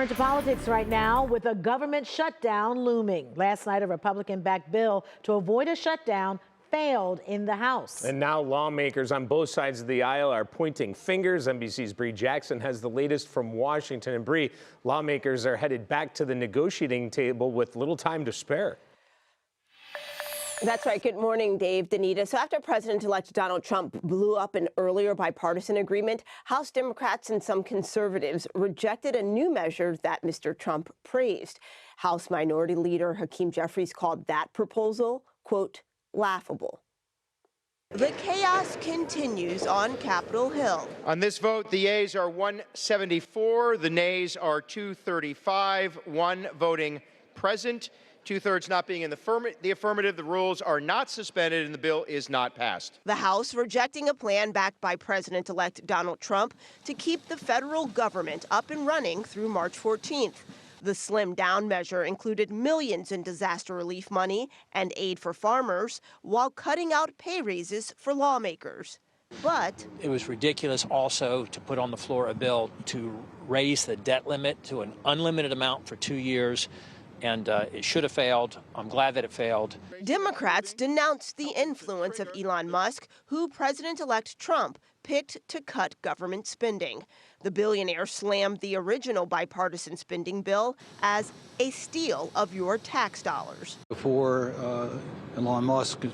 To politics right now with a government shutdown looming. Last night, a Republican-backed bill to avoid a shutdown failed in the House. And now lawmakers on both sides of the aisle are pointing fingers. NBC's Bree Jackson has the latest from Washington. And Bree, lawmakers are headed back to the negotiating table with little time to spare. That's right. Good morning, Dave, Danita. So after President-elect Donald Trump blew up an earlier bipartisan agreement, House Democrats and some conservatives rejected a new measure that Mr. Trump praised. House Minority Leader Hakeem Jeffries called that proposal, quote, laughable. The chaos continues on Capitol Hill. On this vote, the yeas are 174, the nays are 235, one voting present. Two-thirds not being in the affirmative, the rules are not suspended and the bill is not passed. The House rejecting a plan backed by President-elect Donald Trump to keep the federal government up and running through March 14th. The slimmed-down measure included millions in disaster relief money and aid for farmers while cutting out pay raises for lawmakers. But it was ridiculous also to put on the floor a bill to raise the debt limit to an unlimited amount for 2 years. And it should have failed. I'm glad that it failed. Democrats denounced the influence of Elon Musk, who President-elect Trump picked to cut government spending. The billionaire slammed the original bipartisan spending bill as a steal of your tax dollars. Before Elon Musk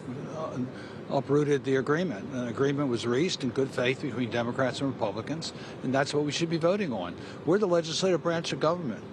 uprooted the agreement. An agreement was reached in good faith between Democrats and Republicans, and that's what we should be voting on. We're the legislative branch of government.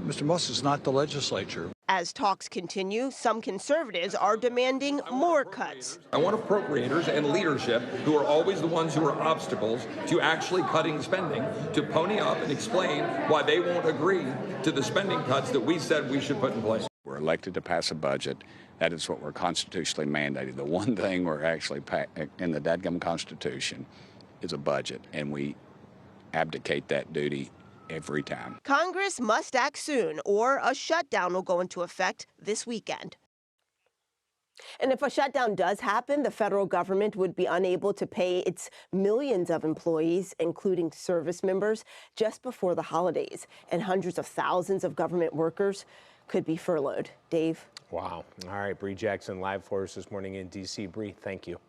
Mr. Musk is not the legislature. As talks continue, some conservatives are demanding more cuts. I want appropriators and leadership, who are always the ones who are obstacles to actually cutting spending, to pony up and explain why they won't agree to the spending cuts that we said we should put in place. We're elected to pass a budget. That is what we're constitutionally mandated. The one thing we're actually in the dadgum Constitution is a budget, and we abdicate that duty every time. Congress must act soon, or a shutdown will go into effect this weekend. And if a shutdown does happen, the federal government would be unable to pay its millions of employees, including service members, just before the holidays. And hundreds of thousands of government workers could be furloughed. Dave? Wow. All right, Bree Jackson live for us this morning in D.C. Bree, thank you.